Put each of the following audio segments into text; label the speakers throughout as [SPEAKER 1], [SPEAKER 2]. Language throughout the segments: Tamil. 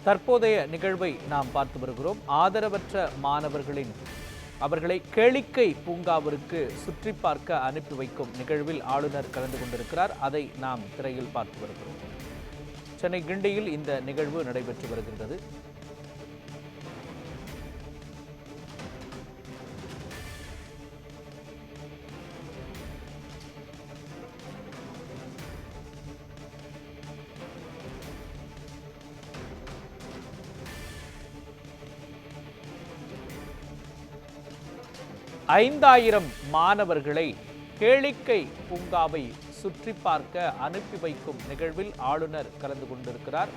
[SPEAKER 1] தற்போதைய நிகழ்வை நாம் பார்த்து வருகிறோம். ஆதரவற்ற மாணவர்களின் அவர்களை கேளிக்கை பூங்காவிற்கு சுற்றி பார்க்க அனுப்பி வைக்கும் நிகழ்வில் ஆளுநர் கலந்து கொண்டிருக்கிறார். அதை நாம் திரையில் பார்த்து வருகிறோம். சென்னை கிண்டியில் இந்த நிகழ்வு நடைபெற்று வருகின்றது. ஐந்தாயிரம் மாணவர்களை கேளிக்கை பூங்காவை சுற்றி பார்க்க அனுப்பி வைக்கும் நிகழ்வில் ஆளுநர் கலந்து கொண்டிருக்கிறார்.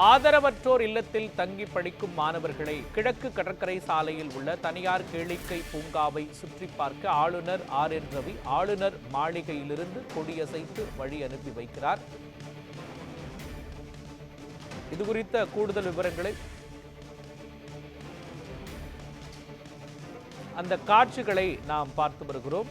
[SPEAKER 1] ஆதரவற்றோர் இல்லத்தில் தங்கி படிக்கும் மாணவர்களை கிழக்கு கடற்கரை சாலையில் உள்ள தனியார் கேளிக்கை பூங்காவை சுற்றி பார்க்க ஆளுநர் என் ரவி ஆளுநர் மாளிகையிலிருந்து கொடியசைத்து வழி அனுப்பி வைக்கிறார். இது குறித்த கூடுதல் விவரங்களை அந்த காட்சிகளை நாம் பார்த்து வருகிறோம்.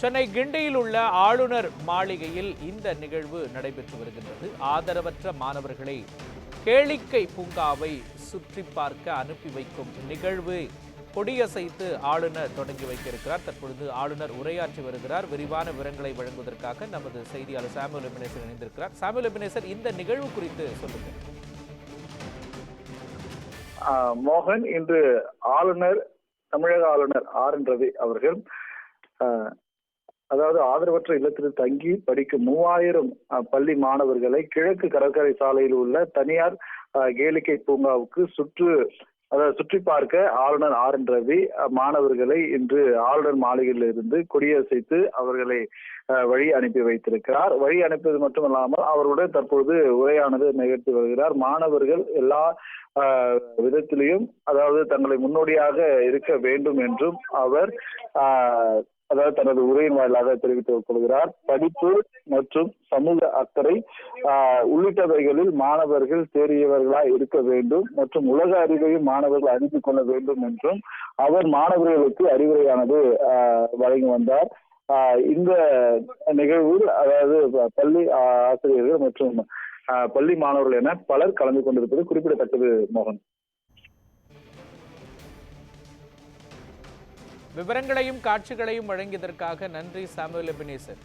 [SPEAKER 1] சென்னை கிண்டியில் உள்ள ஆளுநர் மாளிகையில் இந்த நிகழ்வு நடைபெற்று வருகின்றது. ஆதரவற்ற மாணவர்களை கேளிக்கை பூங்காவை சுற்றி பார்க்க அனுப்பி வைக்கும் நிகழ்வு கொடியசைத்து ஆளுநர் தொடங்கி வைக்க இருக்கிறார். தற்பொழுது ஆளுநர் உரையாற்றி வருகிறார். விரிவான விவரங்களை வழங்குவதற்காக நமது செய்தியாளர் சாமுவேல் எபினேசர் இணைந்திருக்கிறார். சாமுவேல் எபினேசர், இந்த நிகழ்வு குறித்து சொல்லுங்கள்.
[SPEAKER 2] மோகன், இன்று ஆளுநர் தமிழக ஆளுநர் என் ரவி அவர்கள் அதாவது ஆதரவற்ற இல்லத்தில் தங்கி படிக்கும் 3000 பள்ளி மாணவர்களை கிழக்கு கடற்கரை சாலையில் உள்ள தனியார் கேளிக்கை பூங்காவுக்கு சுற்றி பார்க்க ஆளுநர் என் ரவி மாணவர்களை இன்று ஆளுநர் மாளிகையில் இருந்து கொடியசைத்து அவர்களை வழி அனுப்பி வைத்திருக்கிறார். வழி அனுப்பியது மட்டுமல்லாமல் அவர்களுடன் தற்போது உரையானது நிகழ்த்தி வருகிறார். மாணவர்கள் எல்லா விதத்திலையும் அதாவது தங்களை முன்னோடியாக இருக்க வேண்டும் என்றும் அவர் அதாவது தனது உரையின் வாயிலாக தெரிவித்துக் கொள்கிறார். படிப்பு மற்றும் சமூக அக்கறை உள்ளிட்டவைகளில் மாணவர்கள் தேறியவர்களாய் இருக்க வேண்டும் மற்றும் உலக அறிவையும் மாணவர்கள் அறிந்து கொள்ள வேண்டும் என்றும் அவர் மாணவர்களுக்கு அறிவுரையானது வழங்கி வந்தார். இந்த நிகழ்வில் அதாவது பள்ளி ஆசிரியர்கள் மற்றும் பள்ளி மாணவர்கள் என பலர் கலந்து கொண்டிருப்பது குறிப்பிடத்தக்கது. மோகன்,
[SPEAKER 1] விவரங்களையும் காட்சிகளையும் வழங்கியதற்காக நன்றி சாமுவேல் எபினேசர்.